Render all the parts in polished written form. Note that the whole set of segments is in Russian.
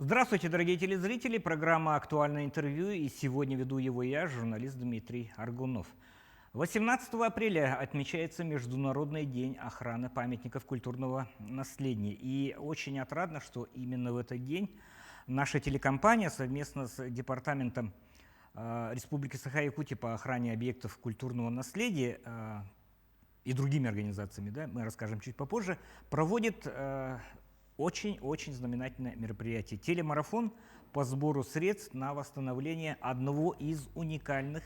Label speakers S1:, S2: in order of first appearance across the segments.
S1: Здравствуйте, дорогие телезрители. Программа «Актуальное интервью». И сегодня веду его я, журналист Дмитрий Аргунов. 18 апреля отмечается Международный день охраны памятников культурного наследия. И очень отрадно, что именно в этот день наша телекомпания совместно с Департаментом Республики Саха-Якутия по охране объектов культурного наследия и другими организациями, да, мы расскажем чуть попозже, проводит очень-очень знаменательное мероприятие. Телемарафон по сбору средств на восстановление одного из уникальных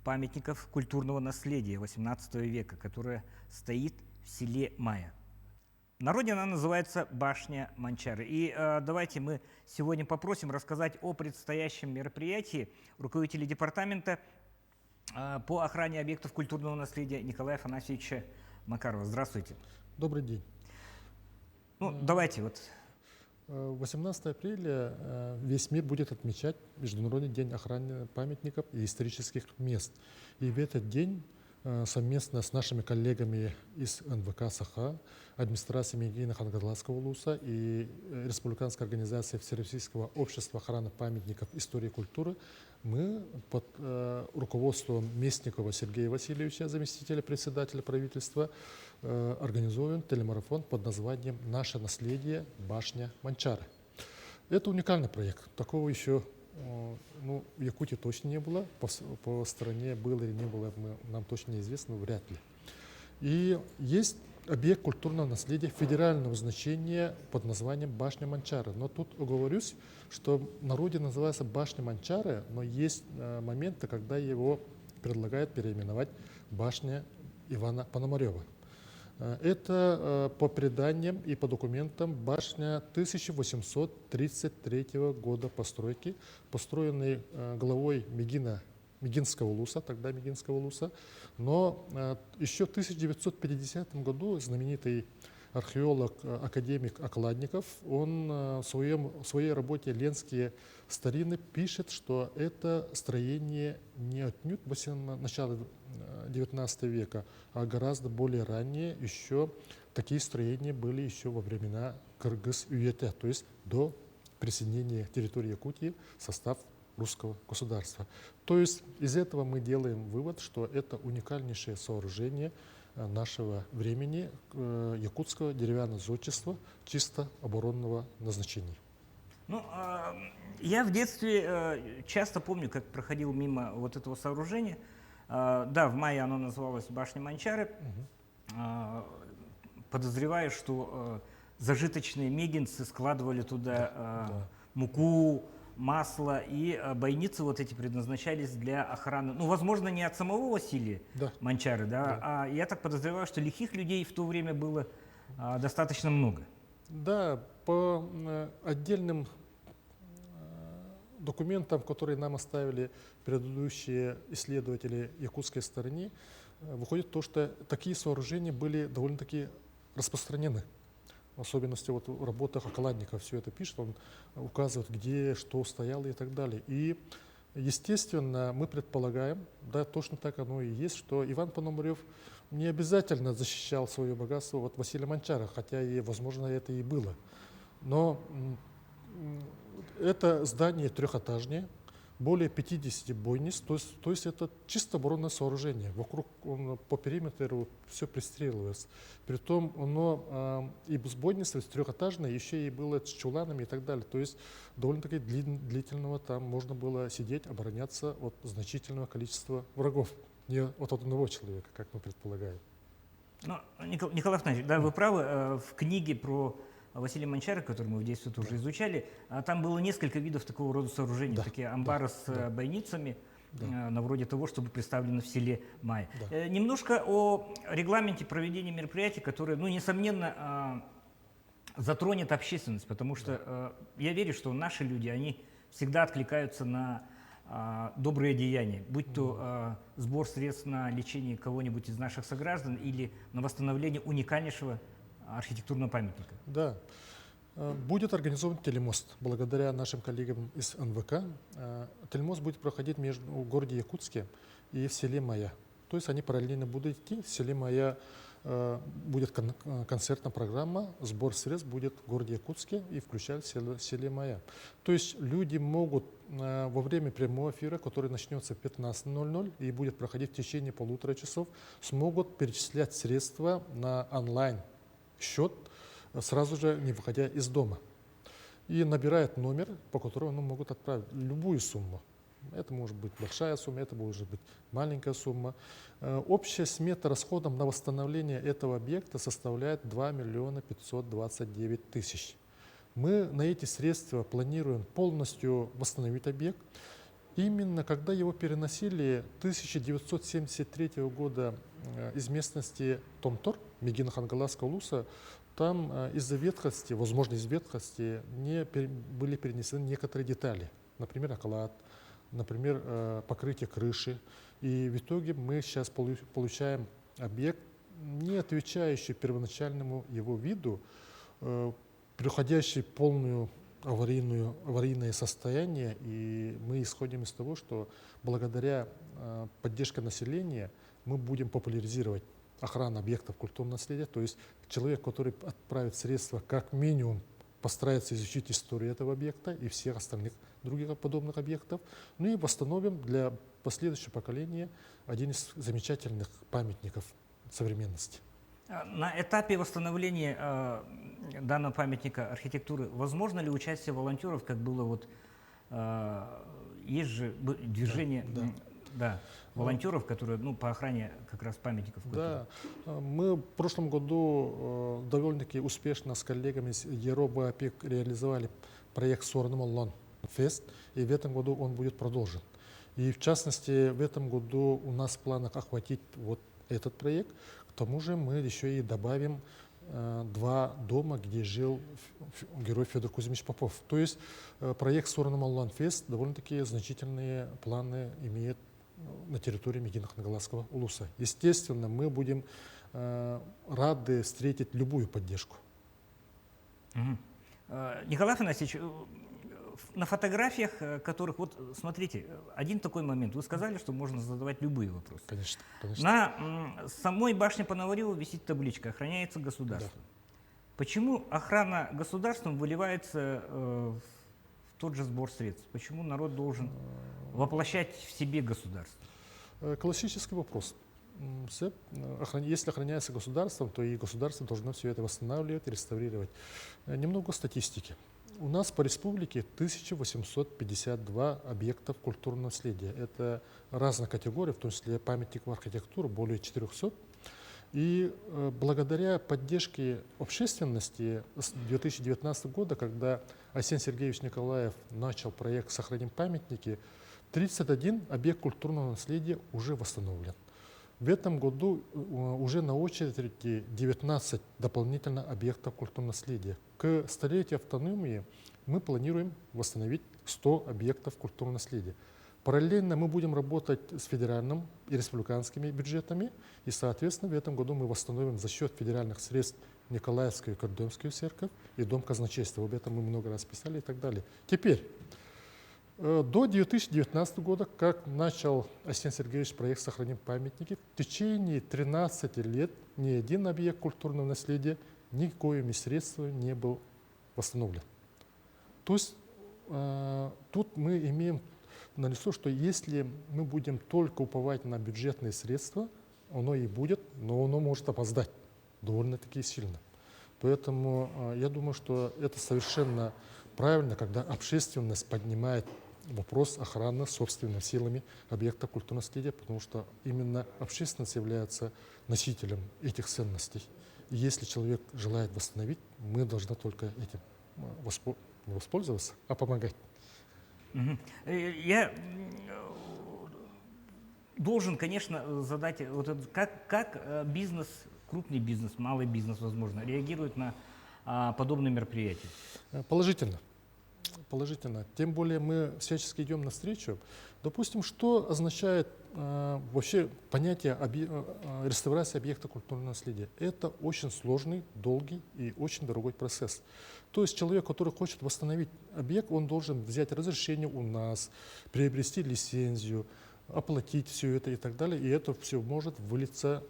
S1: памятников культурного наследия XVIII века, которое стоит в селе Мая. В народе она называется Башня Манчары. И давайте мы сегодня попросим рассказать о предстоящем мероприятии руководителя департамента по охране объектов культурного наследия Николая Афанасьевича Макарова. Здравствуйте.
S2: Добрый день.
S1: Давайте вот.
S2: 18 апреля весь мир будет отмечать Международный день охраны памятников и исторических мест. И в этот день совместно с нашими коллегами из НВК Саха, администрации Мегина Хангаласского улуса и Республиканской организации Всероссийского общества охраны памятников истории и культуры мы под руководством Местникова Сергея Васильевича, заместителя председателя правительства, организуем телемарафон под названием «Наше наследие. Башня Манчары». Это уникальный проект. Такого еще в Якутии точно не было. По стране было или не было, нам точно неизвестно, вряд ли. И есть объект культурного наследия федерального значения под названием Башня Манчары. Но тут оговорюсь, что в народе называется Башня Манчары, но есть моменты, когда его предлагают переименовать Башня Ивана Пономарева. Это по преданиям и по документам башня 1833 года постройки, построенной главой Мегинского улуса, тогда Мегинского улуса. Но еще в 1950 году знаменитый археолог, академик Окладников, он в своей работе «Ленские старины» пишет, что это строение не отнюдь начала XIX века, а гораздо более раннее. Еще такие строения были еще во времена Кыргыз-Уете, то есть до присоединения территории Якутии в состав русского государства. То есть из этого мы делаем вывод, что это уникальнейшее сооружение нашего времени, якутского деревянного зодчества чисто оборонного назначения.
S1: Я в детстве часто помню, как проходил мимо вот этого сооружения. Да, в мае оно называлось Башня Манчары. Подозреваю, что зажиточные мегинцы складывали туда муку, масло, и бойницы вот эти предназначались для охраны, возможно, не от самого Василия Манчары, а я так подозреваю, что лихих людей в то время было достаточно много.
S2: Да, по отдельным документам, которые нам оставили предыдущие исследователи якутской стороны, выходит то, что такие сооружения были довольно-таки распространены. В особенности вот в работах Окладников все это пишет, он указывает, где что стояло и так далее. И, естественно, мы предполагаем, да, точно так оно и есть, что Иван Пономарев не обязательно защищал свое богатство от Василия Манчара, хотя и, возможно, это и было. Но это здание трехэтажное, более 50 бойниц, то есть это чисто оборонное сооружение. Вокруг по периметру все пристреливается. Притом оно и с бойницей трехэтажное, еще и было с чуланами и так далее. То есть довольно-таки длительного там можно было сидеть, обороняться от значительного количества врагов. Не от одного человека, как мы предполагаем.
S1: Николай Афанасьевич, да, вы правы. В книге про Василия Манчара, который мы в детстве тоже изучали, там было несколько видов такого рода сооружений, такие амбары с бойницами, на вроде того, чтобы представлено в селе Май. Немножко о регламенте проведения мероприятий, которое, несомненно, затронет общественность, потому что я верю, что наши люди, они всегда откликаются на добрые деяния, будь то сбор средств на лечение кого-нибудь из наших сограждан или на восстановление уникальнейшего архитектурного памятника.
S2: Да. Будет организован телемост. Благодаря нашим коллегам из НВК телемост будет проходить в городе Якутске и в селе Мая. То есть они параллельно будут идти. В селе Мая будет концертная программа, сбор средств будет в городе Якутске и включает селе Мая. То есть люди могут во время прямого эфира, который начнется в 15:00 и будет проходить в течение 1,5 часов, смогут перечислять средства на онлайн-счет, сразу же не выходя из дома. И набирают номер, по которому могут отправить любую сумму. Это может быть большая сумма, это может быть маленькая сумма. Общая смета расходов на восстановление этого объекта составляет 2 529 000. Мы на эти средства планируем полностью восстановить объект. Именно когда его переносили 1973 года из местности Томтор, Мегина Хангаласского улуса, там из-за ветхости, возможно, из ветхости, были перенесены некоторые детали. Например, оклад, например, покрытие крыши. И в итоге мы сейчас получаем объект, не отвечающий первоначальному его виду, переходящий в полную аварийное состояние. И мы исходим из того, что благодаря поддержке населения мы будем популяризировать охрану объектов культурного наследия. То есть человек, который отправит средства, как минимум постарается изучить историю этого объекта и всех остальных других подобных объектов. Ну и восстановим для последующего поколения один из замечательных памятников современности.
S1: На этапе восстановления данного памятника архитектуры возможно ли участие волонтеров, как было вот, есть же движение волонтеров, которые по охране как раз памятников культуры?
S2: Да, мы в прошлом году довольно-таки успешно с коллегами из Ероба ОПЕК реализовали проект Сорнамоллан Фест, и в этом году он будет продолжен. И в частности, в этом году у нас в планах охватить вот этот проект. К тому же мы еще и добавим 2 дома, где жил герой Федор Кузьмич Попов. То есть проект Сорнамоллан Фест довольно-таки значительные планы имеет на территории Мегина Хангаласского улуса. Естественно, мы будем рады встретить любую поддержку.
S1: Николай Афанасьевич, на фотографиях, которых, вот смотрите, один такой момент. Вы сказали, что можно задавать любые вопросы.
S2: Конечно, конечно.
S1: На самой башне Пономарева висит табличка «Охраняется государством». Да. Почему охрана государством выливается в тот же сбор средств? Почему народ должен воплощать в себе государство?
S2: Классический вопрос. Если охраняется государством, то и государство должно все это восстанавливать, реставрировать. Немного статистики. У нас по республике 1852 объектов культурного наследия. Это разных категорий, в том числе памятников архитектуры, более 400. И благодаря поддержке общественности с 2019 года, когда Арсений Сергеевич Николаев начал проект «Сохраним памятники», 31 объект культурного наследия уже восстановлен. В этом году уже на очереди 19 дополнительных объектов культурного наследия. К столетию автономии мы планируем восстановить 100 объектов культурного наследия. Параллельно мы будем работать с федеральным и республиканскими бюджетами, и, соответственно, в этом году мы восстановим за счет федеральных средств Николаевскую и Кардемскую церковь и Дом казначейства. Об этом мы много раз писали и так далее. Теперь, до 2019 года, как начал Арсений Сергеевич проект «Сохраним памятники», в течение 13 лет ни один объект культурного наследия никоими средствами не был восстановлен. То есть тут мы имеем налицо, что если мы будем только уповать на бюджетные средства, оно и будет, но оно может опоздать довольно-таки сильно. Поэтому я думаю, что это совершенно правильно, когда общественность поднимает вопрос охраны собственными силами объекта культурного наследия, потому что именно общественность является носителем этих ценностей. И если человек желает восстановить, мы должны только этим не воспользоваться, а помогать.
S1: Я должен, конечно, задать, вот это, как бизнес, крупный бизнес, малый бизнес, возможно, реагирует на подобные мероприятия?
S2: Положительно. Положительно. Тем более мы всячески идем навстречу. Допустим, что означает вообще понятие реставрации объекта культурного наследия? Это очень сложный, долгий и очень дорогой процесс. То есть человек, который хочет восстановить объект, он должен взять разрешение у нас, приобрести лицензию, оплатить все это и так далее. И это все может вылиться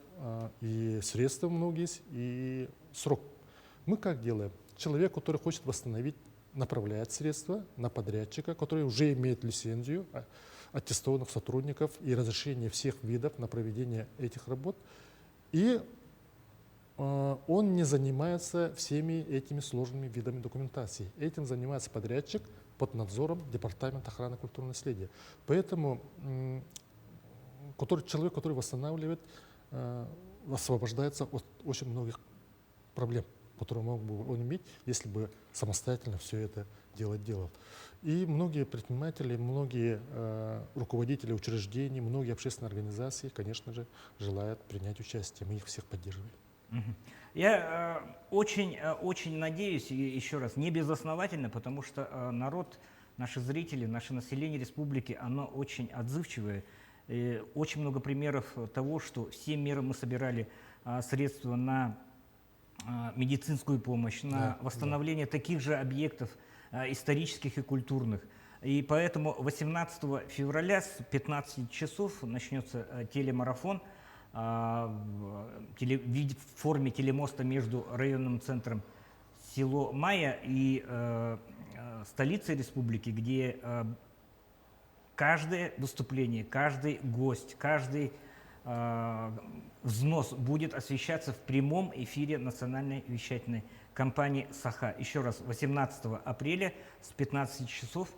S2: и средства много есть, и срок. Мы как делаем? Человек, который хочет восстановить, направляет средства на подрядчика, который уже имеет лицензию, аттестованных сотрудников и разрешение всех видов на проведение этих работ. И он не занимается всеми этими сложными видами документации. Этим занимается подрядчик под надзором Департамента охраны культурного наследия. Поэтому человек, который восстанавливает, освобождается от очень многих проблем, которые мог бы он иметь, если бы самостоятельно все это делал. И многие предприниматели, многие руководители учреждений, многие общественные организации, конечно же, желают принять участие. Мы их всех поддерживаем.
S1: Я очень надеюсь, и еще раз, не безосновательно, потому что народ, наши зрители, наше население республики, оно очень отзывчивое. И очень много примеров того, что все меры мы собирали средства на медицинскую помощь, на восстановление таких же объектов исторических и культурных. И поэтому 18 февраля с 15 часов начнется телемарафон в форме телемоста между районным центром село Майя и столицей республики, где каждое выступление, каждый гость, каждый взнос будет освещаться в прямом эфире национальной вещательной компании «Саха». Еще раз, 18 апреля с 15 часов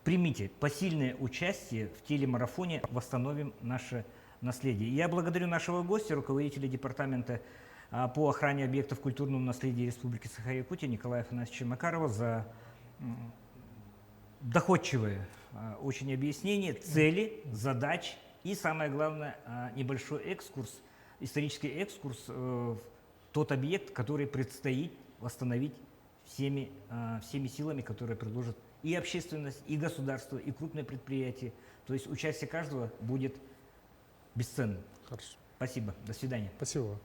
S1: примите посильное участие в телемарафоне «Восстановим наше наследие». Я благодарю нашего гостя, руководителя департамента по охране объектов культурного наследия Республики Саха-Якутия Николая Афанасьевича Макарова за доходчивое очень объяснение цели, задач и, самое главное, небольшой экскурс, исторический экскурс в тот объект, который предстоит восстановить всеми силами, которые предложат и общественность, и государство, и крупные предприятия. То есть участие каждого будет бесценным.
S2: Хорошо.
S1: Спасибо. До свидания.
S2: Спасибо.